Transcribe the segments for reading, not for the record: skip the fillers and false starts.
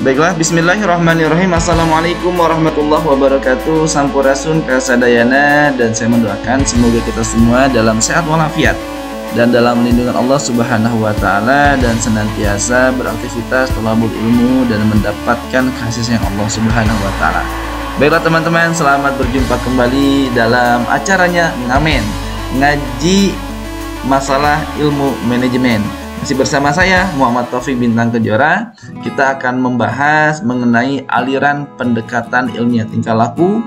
Baiklah, bismillahirrahmanirrahim. Assalamualaikum warahmatullahi wabarakatuh. Sampurasun kasadayana. Dan saya mendoakan semoga kita semua dalam sehat walafiat dan dalam lindungan Allah Subhanahu wa taala, dan senantiasa beraktivitas thalabul ilmu dan mendapatkan kasih sayang Allah Subhanahu wa taala. Baiklah teman-teman, selamat berjumpa kembali dalam acaranya ngaji masalah ilmu manajemen. Masih bersama saya Muhammad Taufik Bintang Kejora. Kita akan membahas mengenai aliran pendekatan ilmiah tingkah laku,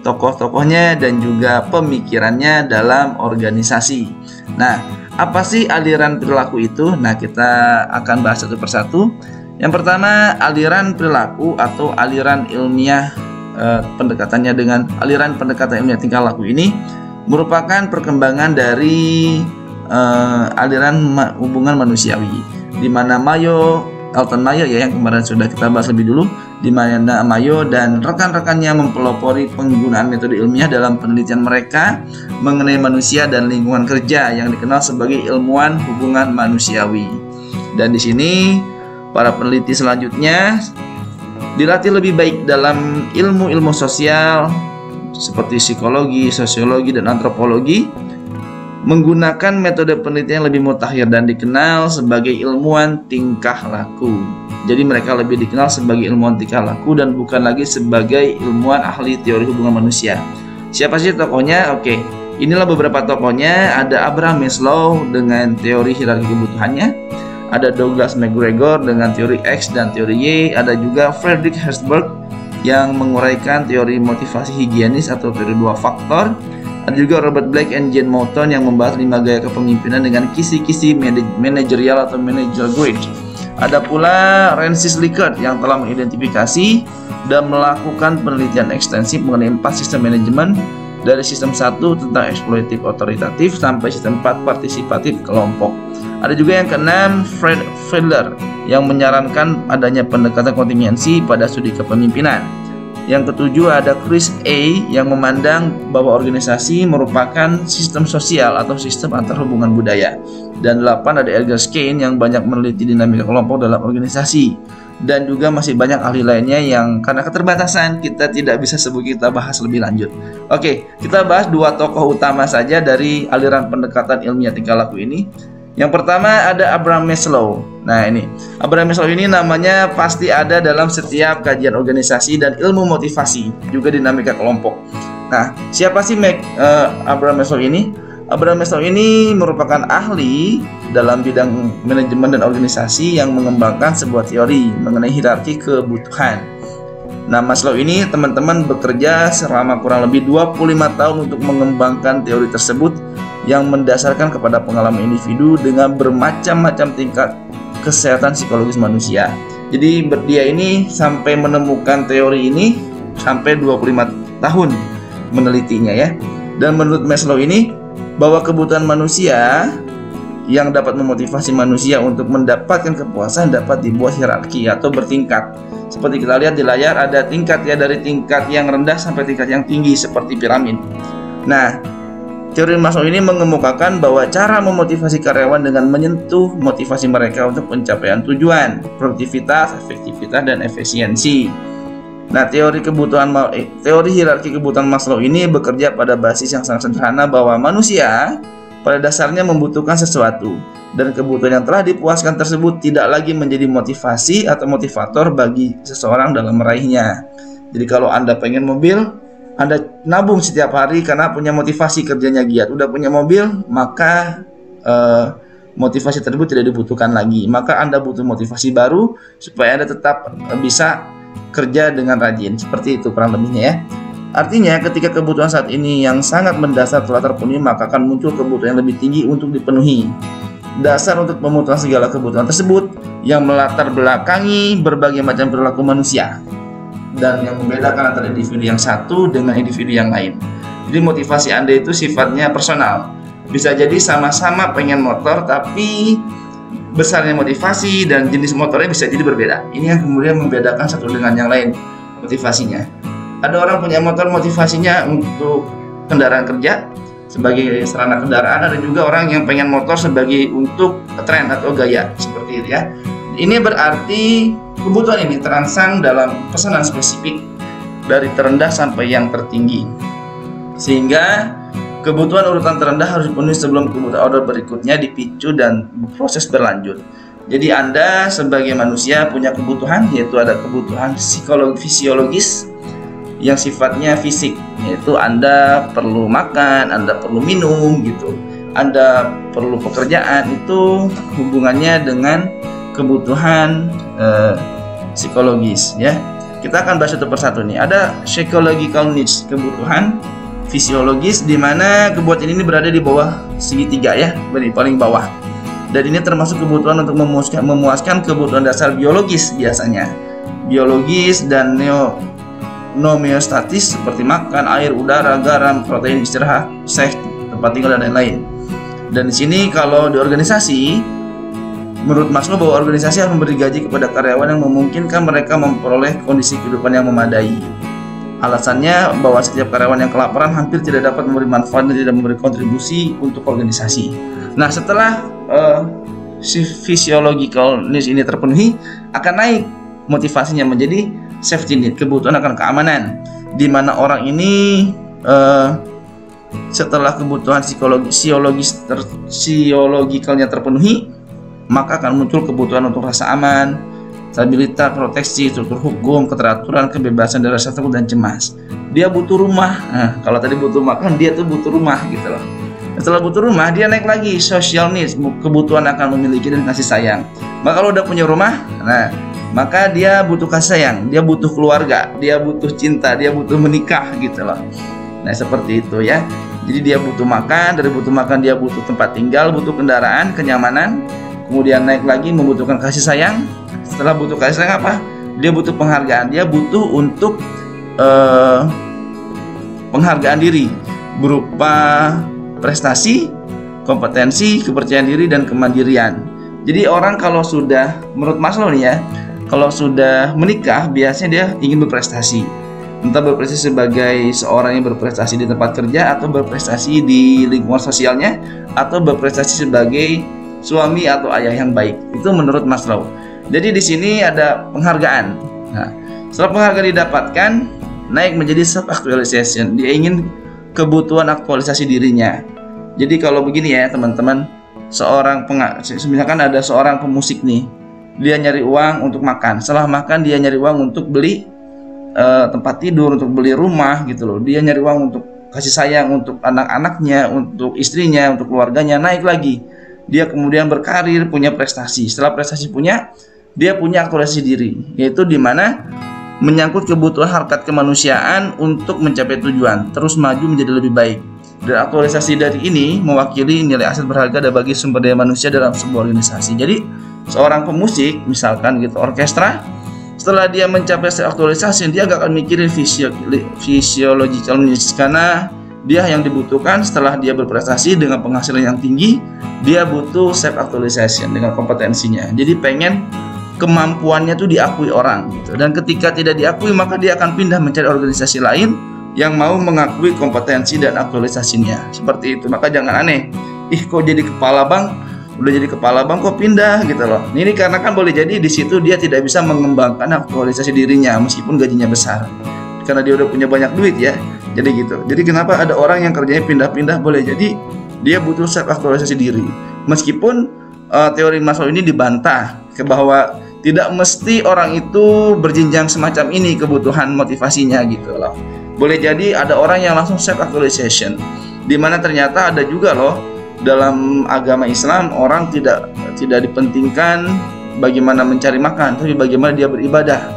tokoh-tokohnya dan juga pemikirannya dalam organisasi. Nah, apa sih aliran perilaku itu? Nah, kita akan bahas satu persatu. Yang pertama, aliran perilaku atau aliran ilmiah, pendekatannya dengan aliran pendekatan ilmiah tingkah laku ini merupakan perkembangan dari aliran hubungan manusiawi, di mana Alton Mayo ya, yang kemarin sudah kita bahas lebih dulu, di mana Mayo dan rekan-rekannya mempelopori penggunaan metode ilmiah dalam penelitian mereka mengenai manusia dan lingkungan kerja yang dikenal sebagai ilmuwan hubungan manusiawi. Dan di sini para peneliti selanjutnya dilatih lebih baik dalam ilmu-ilmu sosial seperti psikologi, sosiologi, dan antropologi, menggunakan metode penelitian yang lebih mutakhir dan dikenal sebagai ilmuwan tingkah laku. Jadi mereka lebih dikenal sebagai ilmuwan tingkah laku dan bukan lagi sebagai ilmuwan ahli teori hubungan manusia. Siapa sih tokohnya? Oke, inilah beberapa tokohnya. Ada Abraham Maslow dengan teori hierarki kebutuhannya, ada Douglas McGregor dengan teori X dan teori Y, ada juga Frederick Herzberg yang menguraikan teori motivasi higienis atau teori dua faktor. Ada juga Robert Black and Jane Moulton yang membahas 5 gaya kepemimpinan dengan kisi-kisi manajerial atau manager grid. Ada pula Francis Likert yang telah mengidentifikasi dan melakukan penelitian ekstensif mengenai 4 sistem manajemen, dari sistem 1 tentang eksploitatif otoritatif sampai sistem 4 partisipatif kelompok. Ada juga yang keenam, Fred Fedler yang menyarankan adanya pendekatan kontingensi pada studi kepemimpinan. Yang ketujuh ada Chris A yang memandang bahwa organisasi merupakan sistem sosial atau sistem antar hubungan budaya. Dan 8 ada Edgar Schein yang banyak meneliti dinamika kelompok dalam organisasi. Dan juga masih banyak ahli lainnya yang karena keterbatasan kita tidak bisa kita bahas lebih lanjut. Oke, kita bahas 2 tokoh utama saja dari aliran pendekatan ilmiah tingkah laku ini. Yang pertama ada Abraham Maslow. Nah, ini Abraham Maslow ini namanya pasti ada dalam setiap kajian organisasi dan ilmu motivasi, juga dinamika kelompok. Nah, siapa sih Abraham Maslow ini? Abraham Maslow ini merupakan ahli dalam bidang manajemen dan organisasi yang mengembangkan sebuah teori mengenai hierarki kebutuhan. Nah, Maslow ini teman-teman bekerja selama kurang lebih 25 tahun untuk mengembangkan teori tersebut yang mendasarkan kepada pengalaman individu dengan bermacam-macam tingkat kesehatan psikologis manusia. Jadi dia ini sampai menemukan teori ini sampai 25 tahun menelitinya ya. Dan menurut Maslow ini bahwa kebutuhan manusia yang dapat memotivasi manusia untuk mendapatkan kepuasan dapat dibuat hierarki atau bertingkat. Seperti kita lihat di layar ada tingkat ya, dari tingkat yang rendah sampai tingkat yang tinggi seperti piramid. Nah, teori Maslow ini mengemukakan bahwa cara memotivasi karyawan dengan menyentuh motivasi mereka untuk pencapaian tujuan, produktivitas, efektivitas, dan efisiensi. Nah, teori hierarki kebutuhan Maslow ini bekerja pada basis yang sangat sederhana bahwa manusia pada dasarnya membutuhkan sesuatu, dan kebutuhan yang telah dipuaskan tersebut tidak lagi menjadi motivasi atau motivator bagi seseorang dalam meraihnya. Jadi kalau Anda pengen mobil, Anda nabung setiap hari karena punya motivasi, kerjanya giat. Udah punya mobil, maka motivasi tersebut tidak dibutuhkan lagi. Maka Anda butuh motivasi baru supaya Anda tetap bisa kerja dengan rajin. Seperti itu kurang lebihnya ya. Artinya ketika kebutuhan saat ini yang sangat mendasar telah terpenuhi, maka akan muncul kebutuhan yang lebih tinggi untuk dipenuhi. Dasar untuk memenuhi segala kebutuhan tersebut yang melatar belakangi berbagai macam perilaku manusia dan yang membedakan antara individu yang satu dengan individu yang lain. Jadi motivasi Anda itu sifatnya personal. Bisa jadi sama-sama pengen motor, tapi besarnya motivasi dan jenis motornya bisa jadi berbeda. Ini yang kemudian membedakan satu dengan yang lain motivasinya. Ada orang punya motor motivasinya untuk kendaraan kerja sebagai sarana kendaraan, ada juga orang yang pengen motor sebagai untuk tren atau gaya seperti itu ya. Ini berarti kebutuhan ini terangsang dalam pesanan spesifik dari terendah sampai yang tertinggi, sehingga kebutuhan urutan terendah harus dipenuhi sebelum kebutuhan order berikutnya dipicu dan proses berlanjut. Jadi Anda sebagai manusia punya kebutuhan, yaitu ada kebutuhan fisiologis yang sifatnya fisik, yaitu Anda perlu makan, Anda perlu minum gitu, Anda perlu pekerjaan. Itu hubungannya dengan kebutuhan psikologis ya. Kita akan bahas satu persatu nih. Ada psychological needs, kebutuhan fisiologis, di mana kebutuhan ini berada di bawah segitiga ya, di paling bawah. Dan ini termasuk kebutuhan untuk memuaskan kebutuhan dasar biologis biasanya. Biologis dan homeostatis seperti makan, air, udara, garam, protein, istirahat, seks, tempat tinggal dan lain-lain. Dan di sini kalau di organisasi, menurut Maslow bahwa organisasi harus memberi gaji kepada karyawan yang memungkinkan mereka memperoleh kondisi kehidupan yang memadai. Alasannya bahwa setiap karyawan yang kelaparan hampir tidak dapat memberi manfaat dan tidak memberi kontribusi untuk organisasi. Nah, setelah physiological needs ini terpenuhi, akan naik motivasinya menjadi safety need, kebutuhan akan keamanan, di mana orang ini setelah kebutuhan psiologikalnya terpenuhi, maka akan muncul kebutuhan untuk rasa aman, stabilitas, proteksi, struktur hukum, keteraturan, kebebasan dari rasa takut dan cemas. Dia butuh rumah. Nah, kalau tadi butuh makan, dia tuh butuh rumah gitu loh. Setelah butuh rumah, dia naik lagi social needs, kebutuhan akan memiliki dan kasih sayang. Maka kalau udah punya rumah, nah maka dia butuh kasih sayang, dia butuh keluarga, dia butuh cinta, dia butuh menikah gitu loh. Nah seperti itu ya. Jadi dia butuh makan, dari butuh makan dia butuh tempat tinggal, butuh kendaraan, kenyamanan. Kemudian naik lagi membutuhkan kasih sayang. Setelah butuh kasih sayang apa? Dia butuh penghargaan. Dia butuh untuk penghargaan diri berupa prestasi, kompetensi, kepercayaan diri dan kemandirian. Jadi orang kalau sudah, menurut Maslow nih ya, kalau sudah menikah biasanya dia ingin berprestasi. Entah berprestasi sebagai seorang yang berprestasi di tempat kerja, atau berprestasi di lingkungan sosialnya, atau berprestasi sebagai suami atau ayah yang baik. Itu menurut Maslow. Jadi di sini ada penghargaan. Nah, setelah penghargaan didapatkan, naik menjadi self actualization. Dia ingin kebutuhan aktualisasi dirinya. Jadi kalau begini ya teman-teman, misalkan ada seorang pemusik nih, dia nyari uang untuk makan. Setelah makan dia nyari uang untuk beli tempat tidur, untuk beli rumah gitu loh. Dia nyari uang untuk kasih sayang, untuk anak-anaknya, untuk istrinya, untuk keluarganya. Naik lagi, dia kemudian berkarir, punya prestasi. Setelah prestasi punya, dia punya aktualisasi diri, yaitu dimana menyangkut kebutuhan harkat kemanusiaan untuk mencapai tujuan, terus maju menjadi lebih baik. Dan aktualisasi dari ini mewakili nilai aset berharga dan bagi sumber daya manusia dalam sebuah organisasi. Jadi seorang pemusik misalkan gitu, orkestra, setelah dia mencapai aktualisasi, dia gak akan mikirin physiological needs, karena dia yang dibutuhkan setelah dia berprestasi dengan penghasilan yang tinggi, dia butuh self actualization dengan kompetensinya. Jadi pengen kemampuannya tuh diakui orang gitu. Dan ketika tidak diakui, maka dia akan pindah mencari organisasi lain yang mau mengakui kompetensi dan aktualisasinya. Seperti itu. Maka jangan aneh, kok jadi kepala bank, udah jadi kepala bank kok pindah gitu loh. Ini karena kan boleh jadi di situ dia tidak bisa mengembangkan aktualisasi dirinya meskipun gajinya besar, karena dia udah punya banyak duit ya. Jadi gitu. Jadi kenapa ada orang yang kerjanya pindah-pindah, boleh jadi dia butuh self aktualisasi diri. Meskipun teori Maslow ini dibantah ke bahwa tidak mesti orang itu berjenjang semacam ini kebutuhan motivasinya gitu loh. Boleh jadi ada orang yang langsung self actualization, di mana ternyata ada juga loh dalam agama Islam orang tidak dipentingkan bagaimana mencari makan, tapi bagaimana dia beribadah,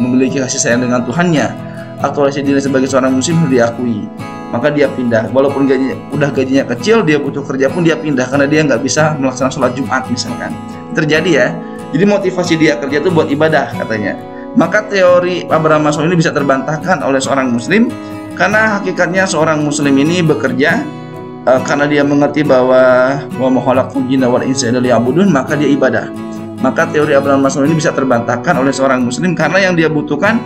memiliki kasih sayang dengan Tuhannya. Aktualisasi diri sebagai seorang muslim harus diakui. Maka dia pindah, walaupun gajinya kecil, dia butuh kerja pun dia pindah karena dia nggak bisa melaksanakan sholat Jumat misalkan. Terjadi ya. Jadi motivasi dia kerja itu buat ibadah katanya. Maka teori Abraham Maslow ini bisa terbantahkan oleh seorang muslim, karena hakikatnya seorang muslim ini bekerja karena dia mengerti bahwa wa ma khalaqtul jinna wal insa illa liya'budun, maka dia ibadah. Maka teori Abraham Maslow ini bisa terbantahkan oleh seorang muslim karena yang dia butuhkan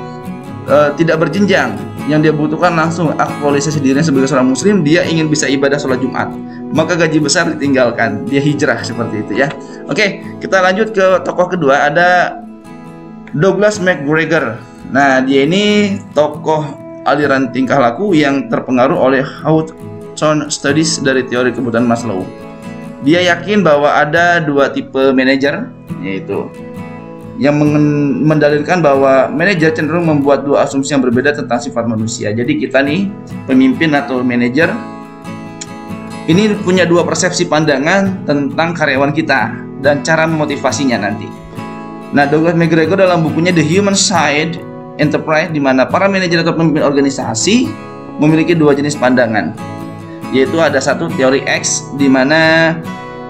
tidak berjenjang. Yang dia butuhkan langsung aktualisasi dirinya sebagai seorang muslim. Dia ingin bisa ibadah sholat Jumat, maka gaji besar ditinggalkan, dia hijrah seperti itu ya. Oke, kita lanjut ke tokoh kedua. Ada Douglas McGregor. Nah, dia ini tokoh aliran tingkah laku yang terpengaruh oleh Hawthorne Studies dari teori kebutuhan Maslow. Dia yakin bahwa ada dua tipe manajer, yaitu yang mendalilkan bahwa manajer cenderung membuat dua asumsi yang berbeda tentang sifat manusia. Jadi kita nih, pemimpin atau manajer, ini punya dua persepsi pandangan tentang karyawan kita dan cara memotivasinya nanti. Nah, Douglas McGregor dalam bukunya The Human Side Enterprise, di mana para manajer atau pemimpin organisasi memiliki dua jenis pandangan, yaitu ada satu teori X, di mana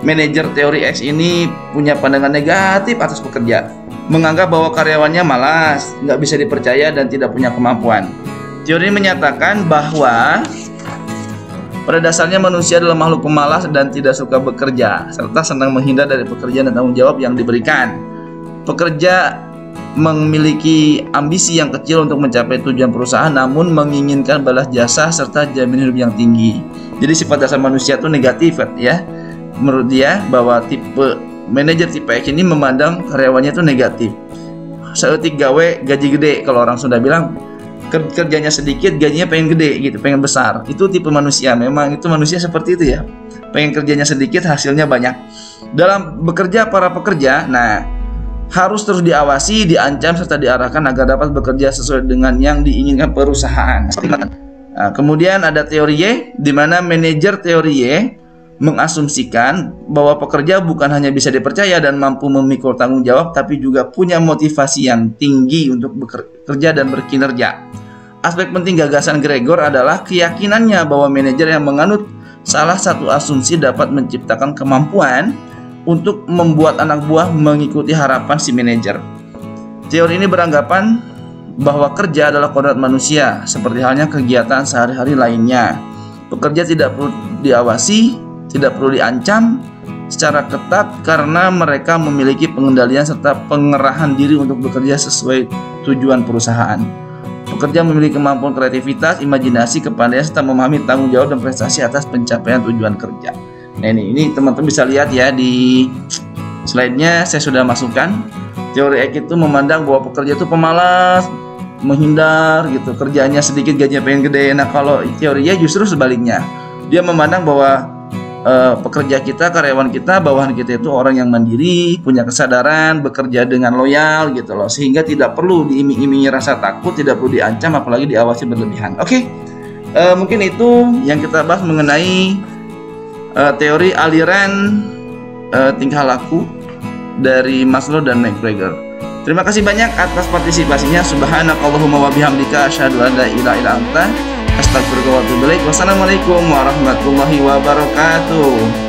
manajer teori X ini punya pandangan negatif atas pekerja, menganggap bahwa karyawannya malas, nggak bisa dipercaya, dan tidak punya kemampuan. Teori ini menyatakan bahwa pada dasarnya manusia adalah makhluk pemalas dan tidak suka bekerja, serta senang menghindar dari pekerjaan dan tanggung jawab yang diberikan. Pekerja memiliki ambisi yang kecil untuk mencapai tujuan perusahaan, namun menginginkan balas jasa serta jaminan hidup yang tinggi. Jadi sifat dasar manusia itu negatif ya. Menurut dia bahwa tipe manajer tipe X ini memandang karyawannya itu negatif. Seetik gawe gaji gede, kalau orang Sunda bilang kerjanya sedikit gajinya pengen gede gitu, pengen besar. Itu tipe manusia, memang itu manusia seperti itu ya. Pengen kerjanya sedikit hasilnya banyak. Dalam bekerja para pekerja, nah, harus terus diawasi, diancam, serta diarahkan agar dapat bekerja sesuai dengan yang diinginkan perusahaan. Nah, kemudian ada teori Y, di mana manajer teori Y mengasumsikan bahwa pekerja bukan hanya bisa dipercaya dan mampu memikul tanggung jawab, tapi juga punya motivasi yang tinggi untuk bekerja dan berkinerja. Aspek penting gagasan Gregor adalah keyakinannya bahwa manajer yang menganut salah satu asumsi dapat menciptakan kemampuan untuk membuat anak buah mengikuti harapan si manajer. Teori ini beranggapan bahwa kerja adalah kodrat manusia, seperti halnya kegiatan sehari-hari lainnya. Pekerja tidak perlu diawasi, tidak perlu diancam secara ketat karena mereka memiliki pengendalian serta pengerahan diri untuk bekerja sesuai tujuan perusahaan. Pekerja memiliki kemampuan kreativitas, imajinasi, kepandaian, serta memahami tanggung jawab dan prestasi atas pencapaian tujuan kerja. Nah, ini teman-teman bisa lihat ya di slide-nya saya sudah masukkan. Teori X itu memandang bahwa pekerja itu pemalas, menghindar gitu, kerjanya sedikit gajinya pengen gede. Nah, kalau teorinya justru sebaliknya. Dia memandang bahwa pekerja kita, karyawan kita, bawahan kita itu orang yang mandiri, punya kesadaran, bekerja dengan loyal gitu loh, sehingga tidak perlu diiming-imingi rasa takut, tidak perlu diancam, apalagi diawasi berlebihan. Oke. Mungkin itu yang kita bahas mengenai teori aliran tingkah laku dari Maslow dan McGregor. Terima kasih banyak atas partisipasinya. Subhanakallahumma wa bihamdika asyhadu an la ilaha illa anta astaghfiruka wa atubu ilaik. Wassalamualaikum warahmatullahi wabarakatuh.